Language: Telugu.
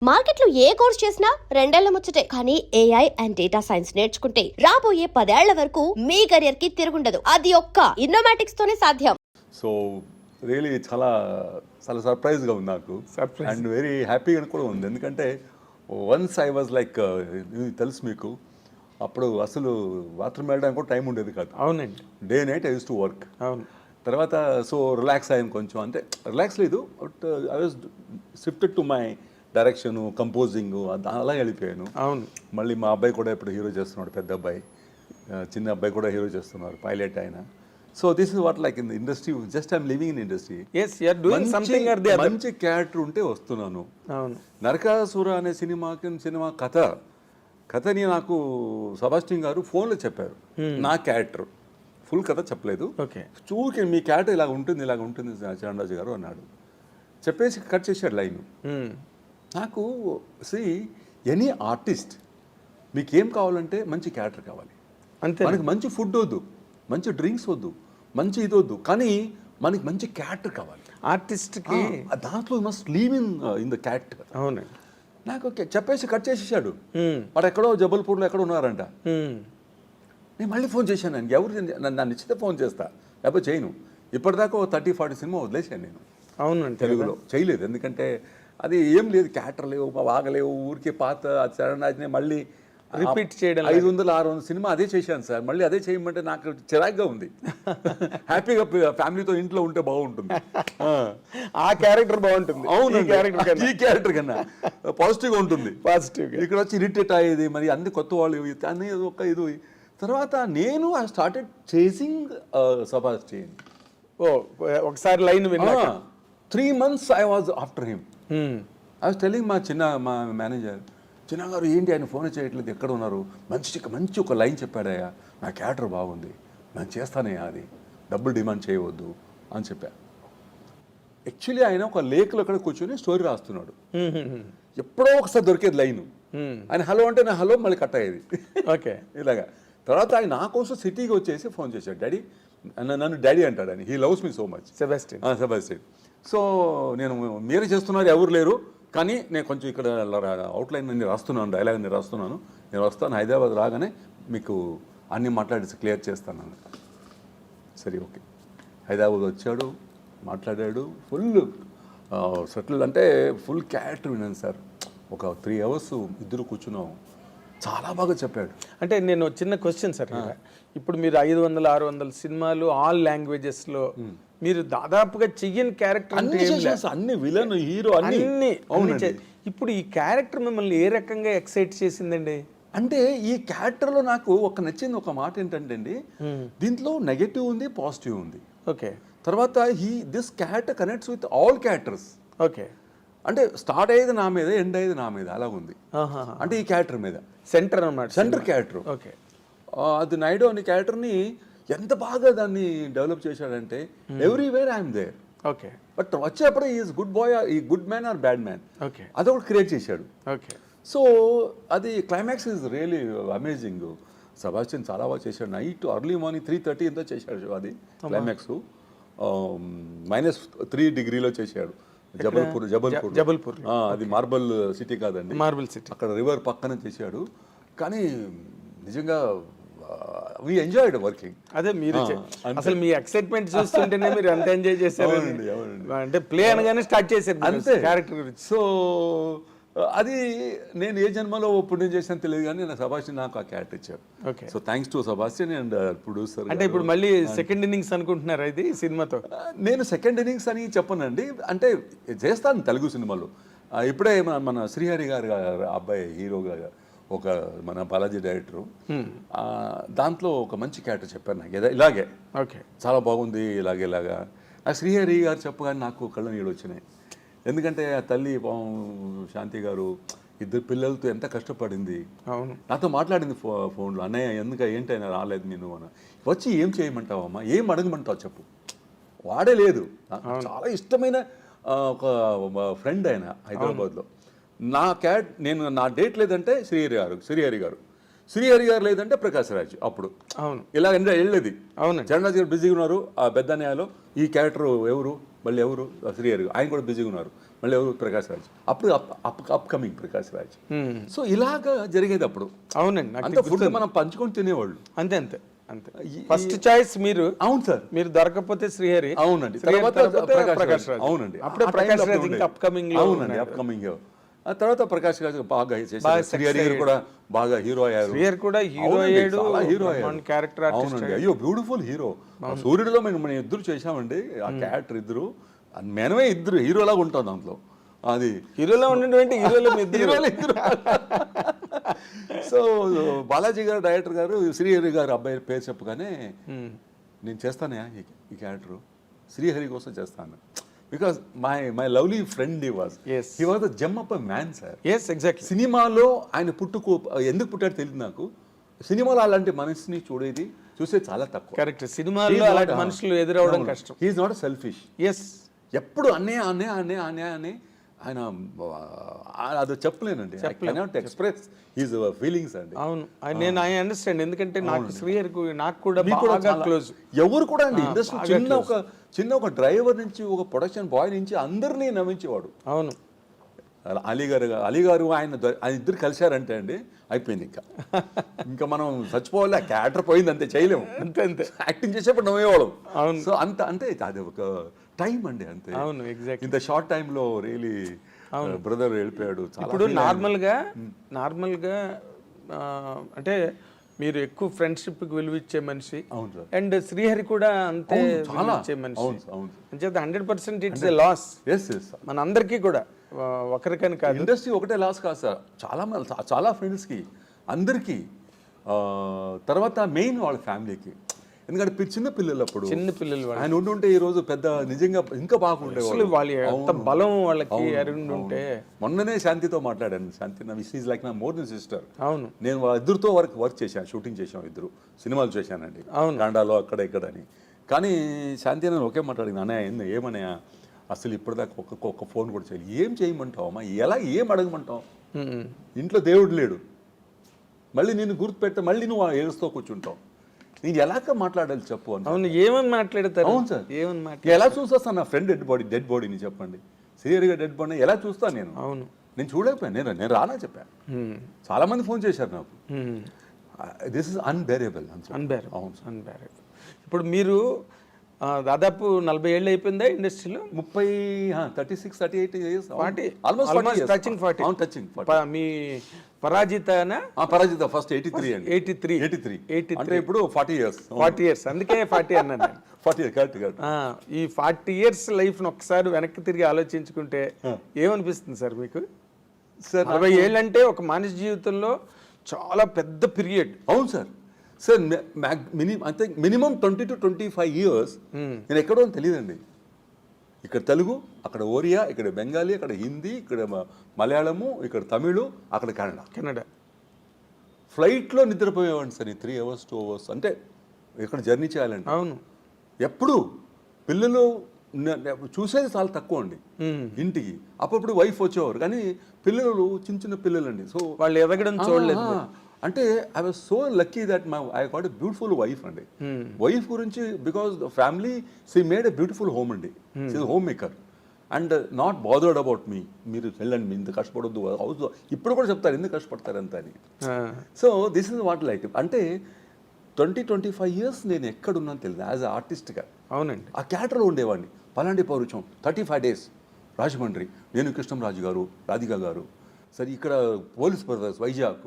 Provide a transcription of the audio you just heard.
మార్కెట్లో ఏ కోర్స్ చేసినా రెండేళ్ల ముచ్చటే. కానీ ఏఐ అండ్ డేటా సైన్స్ నేర్చుకుంటే రాబోయే 10 ఏళ్ల వరకు మీ కెరియర్ కి తిరుగుండదు. అది ఒక్క ఇన్నోమాటిక్స్ తోనే సాధ్యం. సో రియలీ చాలా చాలా సర్ప్రైజ్గా ఉంది నాకు. అండ్ వెరీ హ్యాపీగా కూడా ఉంది. ఎందుకంటే వన్స్ ఐ వాజ్ లైక్ తెలుసు మీకు, అప్పుడు అసలు బాత్రూమ్ వెళ్ళడానికి కూడా టైం ఉండేది కాదు. అవునండి. Day night I use to work. అవును. తర్వాత సో రిలాక్స్ అయ్యాను కొంచెం, అంటే రిలాక్స్ లేదు, but I was shifted to my direction, composing, అలా వెళ్ళిపోయాను. అవును. మళ్ళీ మా అబ్బాయి కూడా ఇప్పుడు హీరో చేస్తున్నాడు, పెద్ద అబ్బాయి. చిన్న అబ్బాయి కూడా హీరో చేస్తున్నారు, పైలట్ ఆయన. So this is what like in the industry, just I'm living in industry. yes you are doing something or the other. మంచి క్యారెక్టర్ ఉంటే వస్తున్నాను. అవును. నరకాసుర అనే సినిమా కథని నాకు సెబాస్టియన్ గారు ఫోన్లో చెప్పారు. నా క్యారెక్టర్ ఫుల్ కథ చెప్పలేదు. ఓకే. చూకి మీ క్యారెక్టర్ ఇలాగ ఉంటుంది చరణరాజు గారు అన్నాడు. చెప్పేసి కట్ చేశాడు లైన్. నాకు ఎనీ ఆర్టిస్ట్ మీకు ఏం కావాలంటే మంచి క్యారెక్టర్ కావాలి. అంతే. మనకి మంచి ఫుడ్ వద్దు, మంచి డ్రింక్స్ వద్దు, మంచి ఇది వద్దు, కానీ మనకి మంచి క్యారెక్టర్ కావాలి. ఆర్టిస్ట్కి దాంట్లో must leave in the character. అవును. నాకు చెప్పేసి కట్ చేసేసాడు. వాడు ఎక్కడో జబల్పూర్లో ఎక్కడో ఉన్నారంట. నేను మళ్ళీ ఫోన్ చేశాను. నేను ఎవరు నన్ను ఇచ్చితే ఫోన్ చేస్తా, లేకపోతే చేయను. ఇప్పటిదాకా 30-40 సినిమా వదిలేసాను నేను. అవునండి. తెలుగులో చేయలేదు, ఎందుకంటే అది ఏం లేదు, క్యారెక్టర్ లేవు, వాగలేవు, ఊరికే పాత చరణరాజ్ని మళ్ళీ రిపీట్ చేయడం. 500-600 సినిమా అదే చేశాను సార్. మళ్ళీ అదే చేయమంటే నాకు చిరాగ్గా ఉంది. హ్యాపీగా ఫ్యామిలీతో ఇంట్లో ఉంటే బాగుంటుంది. ఆ క్యారెక్టర్ బాగుంటుంది. అవును, ఈ క్యారెక్టర్ కన్నా పాజిటివ్గా ఉంటుంది. పాజిటివ్. ఇక్కడ వచ్చి ఇరిటేట్ అయ్యేది, మరి అన్ని కొత్త వాళ్ళు అన్ని ఒక ఇది. తర్వాత నేను ఐ స్టార్టెడ్ చేసింగ్ సెబాస్టియన్. ఓ ఒకసారి లైన్ విన్నా. 3 months I was after him. I was telling మా మేనేజర్, చిన్న గారు ఏంటి ఆయన ఫోన్ చేయట్లేదు, ఎక్కడ ఉన్నారు, మంచి ఒక లైన్ చెప్పాడయ్యా, నా క్యారెక్టర్ బాగుంది, నేను చేస్తానయ్యా, అది డబ్బులు డిమాండ్ చేయవద్దు అని చెప్పా. యాక్చువల్లీ ఆయన ఒక లేక్లో అక్కడ కూర్చొని స్టోరీ రాస్తున్నాడు. ఎప్పుడో ఒకసారి దొరికేది లైను. ఆయన హలో అంటే నా హలో మళ్ళీ కట్ అయ్యేది. ఓకే. ఇలాగా. తర్వాత ఆయన నా కోసం సిటీకి వచ్చేసి ఫోన్ చేశాడు. డాడీ, నన్ను డాడీ అంటాడు ఆయన. He loves me so much. Sebastian. So నేను మీరే చేస్తున్నారు, ఎవరు లేరు, కానీ నేను కొంచెం ఇక్కడ అవుట్లైన్ అన్ని రాస్తున్నాను, డైలాగ్ అన్ని రాస్తున్నాను, నేను వస్తాను, హైదరాబాద్ రాగానే మీకు అన్నీ మాట్లాడేసి క్లియర్ చేస్తాను. సరే ఓకే. హైదరాబాద్ వచ్చాడు, మాట్లాడాడు, ఫుల్ సెటిల్, అంటే ఫుల్ క్యారెక్టర్ విన్నాను సార్. ఒక 3 hours ఇద్దరు కూర్చున్నాం. చాలా బాగా చెప్పాడు. అంటే నేను చిన్న క్వశ్చన్ సార్, ఇప్పుడు మీరు 500-600 సినిమాలు ఆల్ లాంగ్వేజెస్లో మీరు దాదాపుగా చెయ్యని క్యారెక్టర్ అన్ని విలన్, హీరో అన్ని. ఇప్పుడు ఈ క్యారెక్టర్ మిమ్మల్ని ఏ రకంగా ఎక్సైట్ చేసిందండి? అంటే ఈ క్యారెక్టర్లో నాకు ఒక నచ్చింది ఒక మాట ఏంటంటే అండి, దీంట్లో నెగటివ్ ఉంది, పాజిటివ్ ఉంది. ఓకే. తర్వాత this character connects with all characters. Okay. అంటే స్టార్ట్ అయ్యేది నా మీద, ఎండ్ అయ్యేది నా మీద, అలా ఉంది. అంటే ఈ క్యారెక్టర్ మీద సెంటర్ అన్నమాట, సెంటర్ క్యారెక్టర్. ఓకే. అది నాయుడు అనే క్యారెక్టర్ని ఎంత బాగా దాన్ని డెవలప్ చేశాడంటే everywhere I'm there. Okay. But వచ్చేప్పుడు ఈజ్ గుడ్ బాయ్, ఈ good man or bad man, okay, అదొకటి క్రియేట్ చేశాడు. ఓకే. సో అది climax is really amazing. Sebastian చాలా బాగా చేశాడు. నైట్ ఎర్లీ మార్నింగ్ 3:30 ఎంతో చేశాడు అది క్లైమాక్స్. -3 degrees చేశాడు. జబల్పూర్. అది మార్బల్ సిటీ కాదండి, మార్బల్ సిటీ. అక్కడ రివర్ పక్కన చేశాడు. కానీ నిజంగా వి ఎంజాయ్డ్ వర్కింగ్. అదే మీరు అసలు మీ ఎక్సైట్మెంట్ చూస్తుంటేనే మీరు ఎంత ఎంజాయ్ చేశారు. అంటే ప్లే అనగానే స్టార్ట్ చేశారు అంతే క్యారెక్టర్ గురించి. సో అది నేను ఏ జన్మలో పుణ్యం చేసాను తెలియదు, కానీ నా సెబాస్టియన్ నాకు ఆ క్యారెక్టర్ ఇచ్చారు. Okay. So thanks to Sebastian and producer. అంటే ఇప్పుడు మళ్ళీ సెకండ్ ఇన్నింగ్స్ అనుకుంటున్నారా ఇది సినిమాతో? నేను సెకండ్ ఇన్నింగ్స్ అని చెప్పనండి, అంటే చేస్తాను తెలుగు సినిమాలో. ఇప్పుడే మన శ్రీహరి గారు అబ్బాయి హీరోగా, ఒక మన బాలాజీ డైరెక్టరు, దాంట్లో ఒక మంచి క్యారెక్టర్ చెప్పారు నాకు, ఇలాగే. ఓకే. చాలా బాగుంది, ఇలాగా. ఆ శ్రీహరి గారు చెప్పగానే నాకు కళ్ళు నీళ్ళు వచ్చినాయి. ఎందుకంటే ఆ తల్లి శాంతి గారు 2 పిల్లలతో ఎంత కష్టపడింది. అవును. నాతో మాట్లాడింది ఫోన్లో, అన్నయ్య ఏంటైనా రాలేదు నేను అని. వచ్చి ఏం చేయమంటావమ్మా, ఏం అడగమంటావు చెప్పు. వాడే లేదు, చాలా ఇష్టమైన ఒక ఫ్రెండ్ ఆయన హైదరాబాద్లో. నా డేట్ లేదంటే శ్రీహరి గారు లేదంటే ప్రకాష్ రాజ్. అప్పుడు అవును ఇలా వెళ్ళేది. అవును. చరణరాజ్ గారు బిజీగా ఉన్నారు ఆ పెద్ద న్యాయలో, ఈ క్యారెక్టర్ ఎవరు మళ్ళీ ఎవరు శ్రీహరి, ఆయన కూడా బిజీగా ఉన్నారు. మళ్ళీ ఎవరు ప్రకాష్ రాజ్, అప్పుడు అప్కమింగ్ ప్రకాష్ రాజ్. సో ఇలాగా జరిగేది అప్పుడు. అవునండి, నాకు అంత ఫుడ్ మనం పంచుకొని తినేవాళ్ళు. అంతే అంతే అంతే. ఫస్ట్ చాయిస్ మీరు. అవును సార్. మీరు దొరకకపోతే శ్రీహరి. అవునండి. శ్రీహరి తర్వాత ప్రకాష్ రాజ్. అవునండి. అప్పుడే ప్రకాష్ రాజ్ ఇంకా అప్కమింగ్ లో. అవునండి, అప్కమింగ్. ఆ తర్వాత ప్రకాష్ రాజ్ బాగా చేశారు. శ్రీహరి గారు కూడా బాగా హీరో అయ్యారు. శ్రీహరి కూడా హీరో అయ్యాడు, హీరో అయ్యాడు, క్యారెక్టర్ ఆర్టిస్ట్. అవునండి. అయ్యో బ్యూటిఫుల్ హీరో. సూర్యుడిలో మనం ఇద్దరు చేశామండి ఆ క్యారెక్టర్. ఇద్దరు మనమే ఇద్దరు హీరోలాగా ఉంటాం దాంట్లో. అది హీరోలో ఉన్నటువంటి హీరోలు ఇద్దరు. సో బాలాజీ గారు డైరెక్టర్ గారు శ్రీహరి గారు అబ్బాయి పేరు చెప్పగానే నేను చేస్తానయా ఈ క్యారెక్టర్, శ్రీహరి కోసం చేస్తాను. Because my lovely friend he was the gem of a man sir. Exactly. సినిమాలో ఆయన ఎందుకు పుట్టాడు తెలియదు నాకు. సినిమాలో అలాంటి మనిషిని చూసేది చాలా తక్కువ. కరెక్ట్. సినిమాలో అలాంటి మనుషులు ఎదురవడం కష్టం. He is not selfish. ఎస్. ఎప్పుడు అని ఆయన అది చెప్పలేనండి. I cannot express his feelings అండి. అవును, నేను ఐ అండర్స్టాండ్. ఎందుకంటే నాకు శ్రీహరికి నాకు కూడా బాగా క్లోజ్. ఎవరు కూడా అండి ఇండస్ట్రీ చిన్న ఒక డ్రైవర్ నుంచి ఒక ప్రొడక్షన్ బాయ్ నుంచి అందరినీ నమ్మించేవాడు. అవును. అలీ గారు ఆయన ఇద్దరు కలిశారంటే అండి అయిపోయింది. ఇంకా మనం చచ్చిపోవాలి. ఆ క్యారెక్టర్ పోయింది, అంతే, చేయలేము. అంతే. యాక్టింగ్ చేసేప్పుడు నవ్వేవాళ్ళం. అవును. సో అంటే అది ఒక టైం అండి, అంతే. అవును, ఎగ్జాక్ట్. ఇంత షార్ట్ టైంలో రియలీ బ్రదర్ వెళ్ళిపోయాడు. ఇప్పుడు నార్మల్గా అంటే మీరు ఎక్కువ ఫ్రెండ్షిప్ కి విలువ ఇచ్చే మనిషి. అవును సార్. అండ్ శ్రీహరి కూడా అంతే విలువ ఇచ్చే మనిషి. అంచేత 100% ఇట్స్ ఏ లాస్ మన అందరికీ కూడా, ఒకరికని కాదు. ఇండస్ట్రీ ఒకటే లాస్ కాదు సార్, చాలా ఫ్రెండ్స్కి, అందరికీ. తర్వాత మెయిన్ వాళ్ళ ఫ్యామిలీకి. ఎందుకంటే చిన్న పిల్లలు ఆయన ఉండుంటే ఈ రోజు పెద్ద నిజంగా ఇంకా బాగుండేవాళ్ళు. వాళ్ళ బలం వాళ్ళకి ఉంటే. మొన్ననే శాంతితో మాట్లాడాను. శాంతి ఈజ్ లైక్ నా మోర్ దెన్ సిస్టర్. అవును. నేను వాళ్ళిద్దరితో వర్క్ చేశాను, షూటింగ్ చేశాను, ఇద్దరు సినిమాలు చేశానండి, కాండాలో అక్కడ ఇక్కడ అని. కానీ శాంతి నేను ఒకే మాట్లాడింది, అన్నయ్య ఏమన్నయ్య అసలు ఇప్పటిదాకా ఒక్క ఫోన్ కూడా చేయాలి. ఏం చేయమంటావు అమ్మా, ఏం అడగమంటావు? ఇంట్లో దేవుడు లేడు, మళ్ళీ నేను గుర్తుపెడితే మళ్ళీ నువ్వు ఏడుస్తూ కూర్చుంటావు. నేను ఎలాగ మాట్లాడాలి చెప్పు అని. అవును, ఏమని మాట్లాడతారు? అవును సార్, ఎలా చూస్తాను నా ఫ్రెండ్ డెడ్ బాడీని చెప్పండి. శ్రీహరిగా డెడ్ బాడీని ఎలా చూస్తాను నేను? అవును, నేను చూడలేకపోయాను. నేను రానా చెప్పాను. చాలా మంది ఫోన్ చేశారు నాకు. This is unbearable. అన్బేరబుల్. ఇప్పుడు మీరు దాదాపు 40 ఏళ్ళు అయిపోయిందా ఇండస్ట్రీలో? 36-38 years. Almost touching 40. మీ పరాజిత ఫస్ట్ 83 అండి. 83 ఇప్పుడు 40 years. అందుకే 40 అన్నాను. 40 years కరెక్ట్. ఈ 40 years లైఫ్ ను ఒకసారి వెనక్కి తిరిగి ఆలోచించుకుంటే ఏమనిపిస్తుంది సార్ మీకు? 40 ఏళ్ళు అంటే ఒక మనిషి జీవితంలో చాలా పెద్ద పీరియడ్. అవును sir. Sir minimum 20 to 25 years నేను ఎక్కడో తెలియదండి. ఇక్కడ తెలుగు, అక్కడ ఒరియా, ఇక్కడ బెంగాలీ, అక్కడ హిందీ, ఇక్కడ మలయాళము, ఇక్కడ తమిళు, అక్కడ కన్నడ. ఫ్లైట్లో నిద్రపోయేవాడిని సార్ 3 hours 2 hours. అంటే ఇక్కడ జర్నీ చేయాలండి. అవును. ఎప్పుడు పిల్లలు చూసేది చాలా తక్కువ అండి ఇంటికి. అప్పుడు వైఫ్ వచ్చేవారు, కానీ పిల్లలు చిన్న పిల్లలండి. సో వాళ్ళు ఎదగడం చూడలేదు. అంటే I was so lucky that I got a beautiful wife అండి. వైఫ్ గురించి because the family she made a beautiful home అండి. She home maker and not bothered about me. మీరు వెళ్ళండి, ఇంత కష్టపడొద్దు హౌస్. ఇప్పుడు కూడా చెప్తారు ఎందుకు కష్టపడతారు అంత అని. So this is what like. అంటే 20-25 years నేను ఎక్కడున్నాను తెలియదు యాజ్ అ ఆర్టిస్ట్గా. అవునండి. ఆ క్యారెక్టర్లో ఉండేవాడిని. పలాంటి పౌరుషం 35 days రాజమండ్రి, నేను కృష్ణంరాజు గారు, రాధిక గారు, సరే ఇక్కడ పోలీస్ బ్రదర్స్ వైజాగ్,